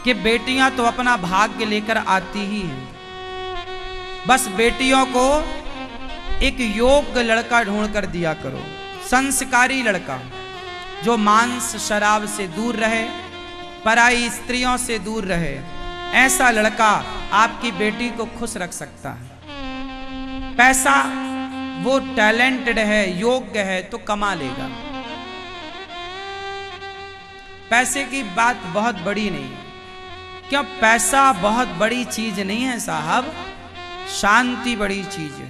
कि बेटियां तो अपना भाग्य लेकर आती ही हैं, बस बेटियों को एक योग्य लड़का ढूंढ कर दिया करो, संस्कारी लड़का जो मांस शराब से दूर रहे, पराई स्त्रियों से दूर रहे। ऐसा लड़का आपकी बेटी को खुश रख सकता है। पैसा वो टैलेंटेड है, योग्य है तो कमा लेगा। पैसे की बात बहुत बड़ी नहीं, क्यों? पैसा बहुत बड़ी चीज नहीं है साहब, शांति बड़ी चीज है,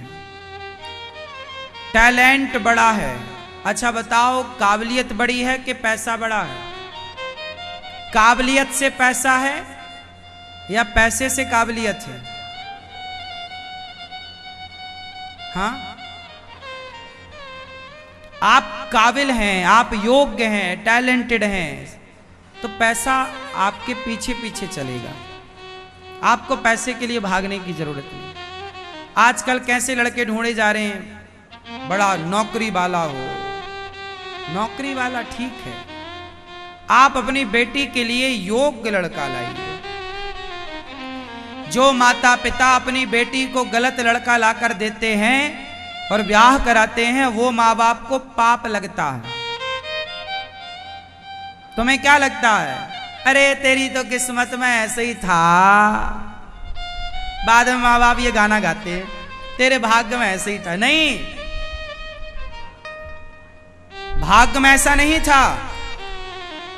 टैलेंट बड़ा है। अच्छा बताओ, काबिलियत बड़ी है कि पैसा बड़ा है? काबिलियत से पैसा है या पैसे से काबिलियत है? हाँ, आप काबिल हैं, आप योग्य हैं, टैलेंटेड हैं, तो पैसा आपके पीछे पीछे चलेगा, आपको पैसे के लिए भागने की जरूरत नहीं। आजकल कैसे लड़के ढूंढे जा रहे हैं? बड़ा नौकरी वाला हो, नौकरी वाला ठीक है, आप अपनी बेटी के लिए योग्य लड़का लाइए। जो माता पिता अपनी बेटी को गलत लड़का लाकर देते हैं और ब्याह कराते हैं, वो माँ बाप को पाप लगता है। तुम्हें क्या लगता है? अरे तेरी तो किस्मत में ऐसे ही था। बाद में माँ बाप ये गाना गाते हैं, तेरे भाग्य में ऐसे ही था। नहीं, भाग्य में ऐसा नहीं था,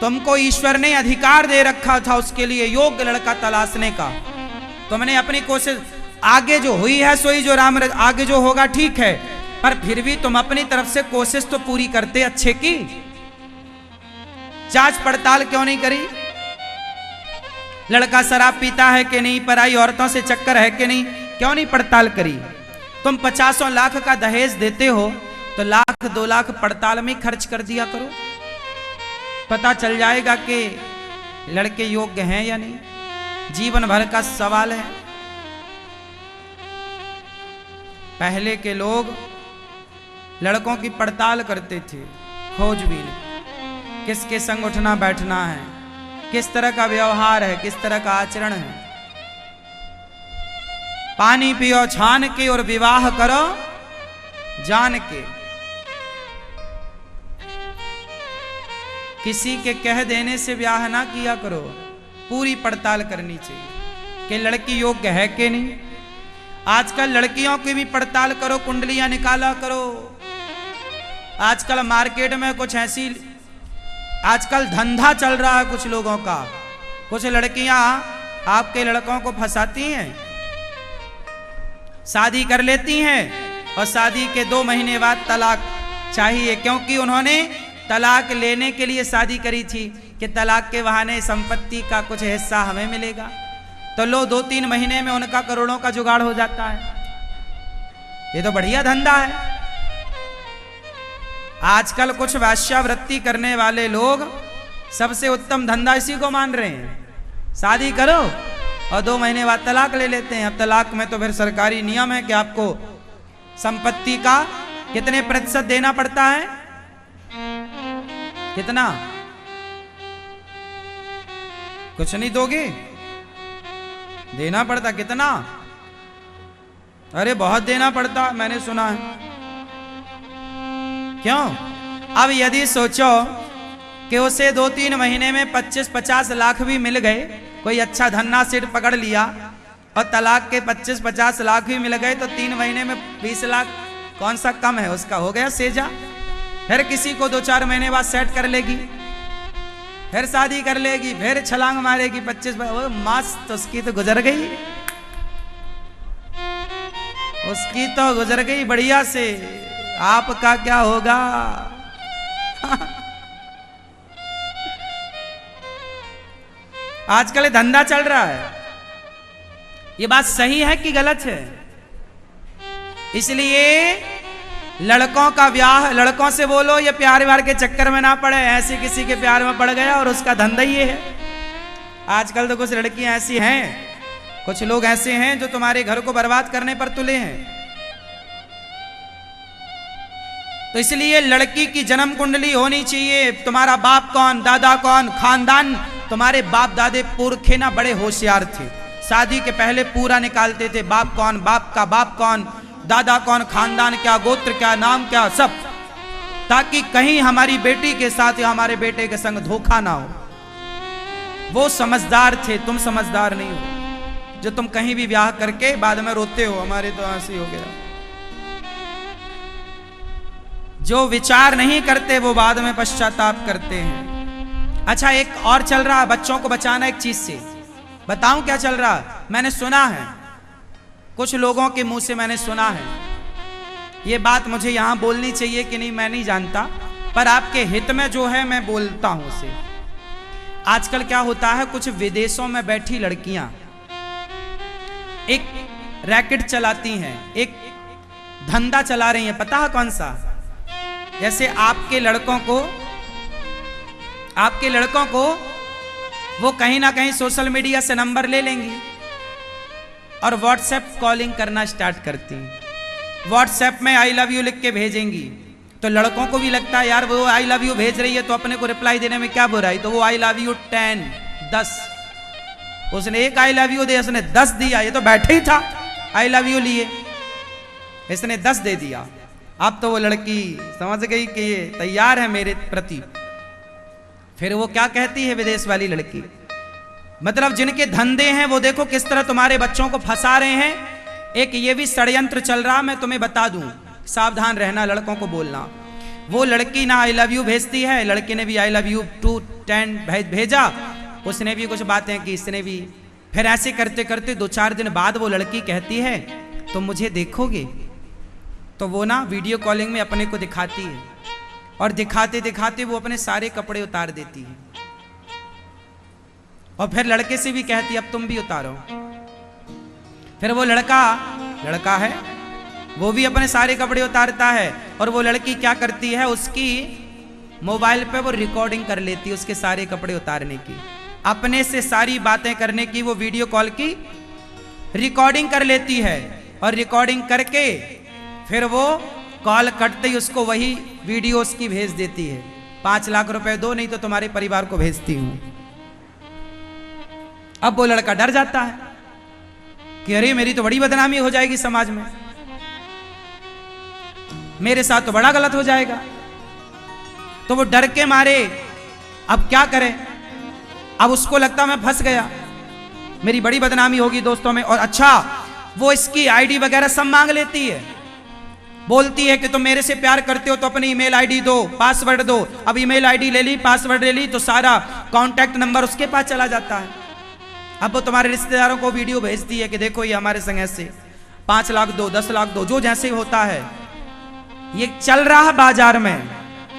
तुमको ईश्वर ने अधिकार दे रखा था उसके लिए योग्य लड़का तलाशने का। तुमने अपनी कोशिश, आगे जो हुई है सोई जो राम, आगे जो होगा ठीक है, पर फिर भी तुम अपनी तरफ से कोशिश तो पूरी करते अच्छे की। जांच पड़ताल क्यों नहीं करी? लड़का शराब पीता है कि नहीं, पराई औरतों से चक्कर है कि नहीं, क्यों नहीं पड़ताल करी? तुम 50 लाख का दहेज देते हो तो 1-2 लाख पड़ताल में खर्च कर दिया करो, पता चल जाएगा कि लड़के योग्य हैं या नहीं। जीवन भर का सवाल है। पहले के लोग लड़कों की पड़ताल करते थे, खोजबीन, किसके संग उठना बैठना है, किस तरह का व्यवहार है, किस तरह का आचरण है। पानी पियो छान के और विवाह करो जान के। किसी के कह देने से ब्याह ना किया करो, पूरी पड़ताल करनी चाहिए कि लड़की योग्य है कि नहीं। आजकल लड़कियों की भी पड़ताल करो, कुंडलियां निकाला करो। आजकल मार्केट में कुछ ऐसी, आजकल धंधा चल रहा है कुछ लोगों का, कुछ लड़कियां आपके लड़कों को फंसाती हैं, शादी कर लेती हैं और शादी के 2 महीने बाद तलाक चाहिए, क्योंकि उन्होंने तलाक लेने के लिए शादी करी थी कि तलाक के बहाने संपत्ति का कुछ हिस्सा हमें मिलेगा। तो लो 2-3 महीने में उनका करोड़ों का जुगाड़ हो जाता है। ये तो बढ़िया धंधा है। आजकल कुछ वेश्यावृत्ति करने वाले लोग सबसे उत्तम धंधा इसी को मान रहे हैं, शादी करो और 2 महीने बाद तलाक ले लेते हैं। अब तलाक में तो फिर सरकारी नियम है कि आपको संपत्ति का कितने प्रतिशत देना पड़ता है? कितना? कुछ नहीं दोगे? देना पड़ता कितना? अरे बहुत देना पड़ता, मैंने सुना है। क्यों? अब यदि सोचो कि उसे 2-3 महीने में 25-50 लाख भी मिल गए, कोई अच्छा धन्ना सेठ पकड़ लिया और तलाक के 25-50 लाख भी मिल गए, तो 3 महीने में 20 लाख कौन सा कम है? उसका हो गया सेजा। फिर किसी को 2-4 महीने बाद सेट कर लेगी, फिर शादी कर लेगी, फिर छलांग मारेगी 25। मस्त, उसकी तो गुजर गई, उसकी तो गुजर गई बढ़िया से। आपका क्या होगा? आजकल धंधा चल रहा है। ये बात सही है कि गलत है? इसलिए लड़कों का ब्याह, लड़कों से बोलो ये प्यार व्यार के चक्कर में ना पड़े, ऐसे किसी के प्यार में पड़ गया और उसका धंधा ये है। आजकल तो कुछ लड़कियां ऐसी हैं, कुछ लोग ऐसे हैं जो तुम्हारे घर को बर्बाद करने पर तुले हैं। तो इसलिए लड़की की जन्म कुंडली होनी चाहिए, तुम्हारा बाप कौन, दादा कौन, खानदान तुम्हारे बाप दादे पुरखे ना बड़े होशियार थे, शादी के पहले पूरा निकालते थे, बाप कौन, बाप का बाप कौन, दादा कौन, खानदान क्या, गोत्र क्या, नाम क्या, सब, ताकि कहीं हमारी बेटी के साथ या हमारे बेटे के संग धोखा ना हो। वो समझदार थे, तुम समझदार नहीं हो, जो तुम कहीं भी ब्याह करके बाद में रोते हो हमारे तो ऐसे हो गया। जो विचार नहीं करते वो बाद में पश्चाताप करते हैं। अच्छा, एक और चल रहा है बच्चों को बचाना एक चीज से। बताऊं क्या चल रहा? मैंने सुना है, कुछ लोगों के मुंह से मैंने सुना है, ये बात मुझे यहां बोलनी चाहिए कि नहीं मैं नहीं जानता, पर आपके हित में जो है मैं बोलता हूं उसे। आजकल क्या होता है, कुछ विदेशों में बैठी लड़कियां एक रैकेट चलाती हैं, एक धंधा चला रही हैं, पता है कौन सा? जैसे आपके लड़कों को वो कहीं ना कहीं सोशल मीडिया से नंबर ले लेंगी और व्हाट्सएप कॉलिंग करना स्टार्ट करती हैं। व्हाट्सएप में आई लव यू लिख के भेजेंगी, तो लड़कों को भी लगता है यार वो आई लव यू भेज रही है तो अपने को रिप्लाई देने में क्या बुराई, तो वो आई लव यू 10, उसने एक आई लव यू दे, उसने 10 दिया, ये तो बैठे ही था आई लव यू लिए, इसने 10 दे दिया। अब तो वो लड़की समझ गई कि ये तैयार है मेरे प्रति। फिर वो क्या कहती है विदेश वाली लड़की, मतलब जिनके धंधे हैं वो देखो किस तरह तुम्हारे बच्चों को फंसा रहे हैं। एक ये भी षड्यंत्र चल रहा, मैं तुम्हें बता दूं, सावधान रहना, लड़कों को बोलना। वो लड़की ना आई लव यू भेजती है, लड़के ने भी आई लव यू 210 भेजा, उसने भी कुछ बातें की, इसने भी। फिर ऐसे करते करते 2-4 दिन बाद वो लड़की कहती है तुम मुझे देखोगे, तो वो ना वीडियो कॉलिंग में अपने को दिखाती है और दिखाते दिखाते वो अपने सारे कपड़े उतार देती है और फिर लड़के से भी कहती है अब तुम भी उतारो। फिर वो लड़का है वो भी अपने सारे कपड़े उतारता है और वो लड़की क्या करती है, उसकी मोबाइल पे वो रिकॉर्डिंग कर लेती है उसके सारे कपड़े उतारने की, अपने से सारी बातें करने की, वो वीडियो कॉल की रिकॉर्डिंग कर लेती है और रिकॉर्डिंग करके फिर वो कॉल कटते ही उसको वही वीडियो उसकी भेज देती है, 5 लाख रुपए दो नहीं तो तुम्हारे परिवार को भेजती हूं। अब वो लड़का डर जाता है कि अरे मेरी तो बड़ी बदनामी हो जाएगी समाज में, मेरे साथ तो बड़ा गलत हो जाएगा। तो वो डर के मारे अब क्या करे, अब उसको लगता मैं फंस गया, मेरी बड़ी बदनामी होगी दोस्तों में। और अच्छा, वो इसकी आईडी वगैरह सब मांग लेती है, बोलती है कि तुम मेरे से प्यार करते हो तो अपनी ईमेल आईडी दो, पासवर्ड दो। अब ईमेल आईडी ले ली, पासवर्ड ले ली, तो सारा कांटेक्ट नंबर उसके पास चला जाता है। अब वो तुम्हारे रिश्तेदारों को वीडियो भेजती है कि देखो ये हमारे संग ऐसे 5 लाख दो, 10 लाख दो, जो जैसे होता है। ये चल रहा है बाजार में,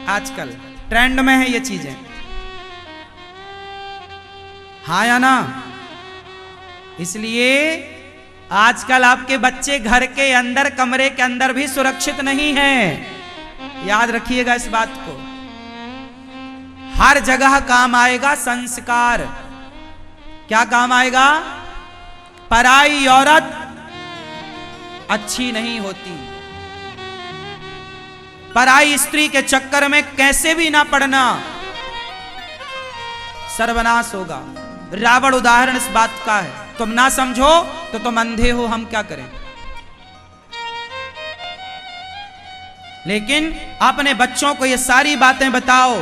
आजकल ट्रेंड में है ये चीजें, हाँ या ना? इसलिए आजकल आपके बच्चे घर के अंदर, कमरे के अंदर भी सुरक्षित नहीं हैं, याद रखिएगा इस बात को। हर जगह काम आएगा संस्कार। क्या काम आएगा? पराई औरत अच्छी नहीं होती, पराई स्त्री के चक्कर में कैसे भी ना पड़ना, सर्वनाश होगा। रावण उदाहरण इस बात का है। तुम ना समझो तो तुम अंधे हो, हम क्या करें। लेकिन अपने बच्चों को ये सारी बातें बताओ,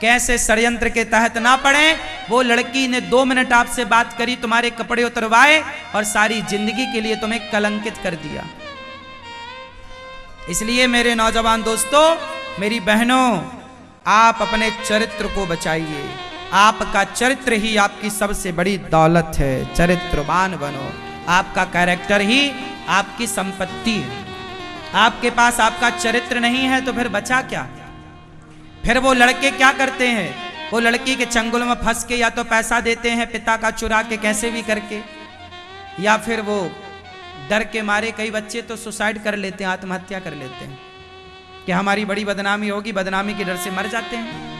कैसे षड्यंत्र के तहत ना पड़े। वो लड़की ने 2 मिनट आपसे बात करी, तुम्हारे कपड़े उतरवाए और सारी जिंदगी के लिए तुम्हें कलंकित कर दिया। इसलिए मेरे नौजवान दोस्तों, मेरी बहनों, आप अपने चरित्र को बचाइए। आपका चरित्र ही आपकी सबसे बड़ी दौलत है। चरित्रवान बनो, आपका कैरेक्टर ही आपकी संपत्ति है। आपके पास आपका चरित्र नहीं है तो फिर बचा क्या? फिर वो लड़के क्या करते हैं, वो लड़की के चंगुल में फंस के या तो पैसा देते हैं पिता का चुरा के कैसे भी करके, या फिर वो डर के मारे, कई बच्चे तो सुसाइड कर लेते हैं, आत्महत्या कर लेते हैं कि हमारी बड़ी बदनामी होगी, बदनामी के डर से मर जाते हैं।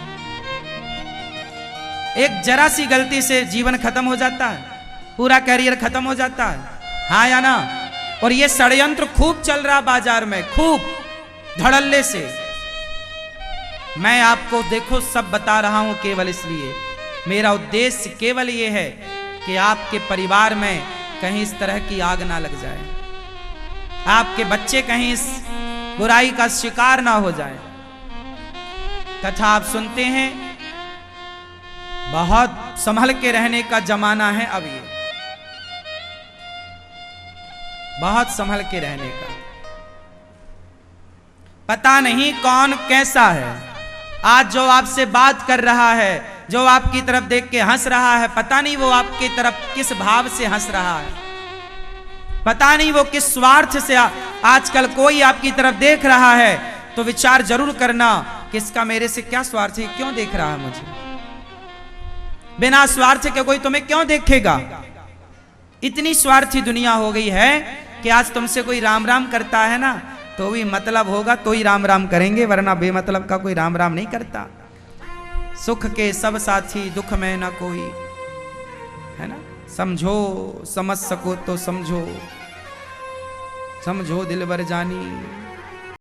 एक जरा सी गलती से जीवन खत्म हो जाता है, पूरा कैरियर खत्म हो जाता है, हाँ या ना? और ये षड्यंत्र खूब चल रहा बाजार में, खूब धड़ल्ले से। मैं आपको देखो सब बता रहा हूं केवल इसलिए मेरा उद्देश्य केवल ये है कि आपके परिवार में कहीं इस तरह की आग ना लग जाए, आपके बच्चे कहीं इस बुराई का शिकार ना हो जाए। कथा आप सुनते हैं, बहुत संभल के रहने का जमाना है अब ये, बहुत संभल के रहने का। पता नहीं कौन कैसा है, आज जो आपसे बात कर रहा है, जो आपकी तरफ देख के हंस रहा है, पता नहीं वो आपकी तरफ किस भाव से हंस रहा है, पता नहीं वो किस स्वार्थ से आजकल कोई आपकी तरफ देख रहा है। तो विचार जरूर करना कि इसका मेरे से क्या स्वार्थ है, क्यों देख रहा है मुझे। बिना स्वार्थ के कोई तुम्हें क्यों देखेगा। इतनी स्वार्थी दुनिया हो गई है कि आज तुमसे कोई राम राम करता है ना, तो भी मतलब होगा तो ही राम राम करेंगे, वरना बेमतलब का कोई राम राम नहीं करता। सुख के सब साथी दुख में ना कोई, है ना। समझो समझ सको तो समझो, समझो दिलबर जानी।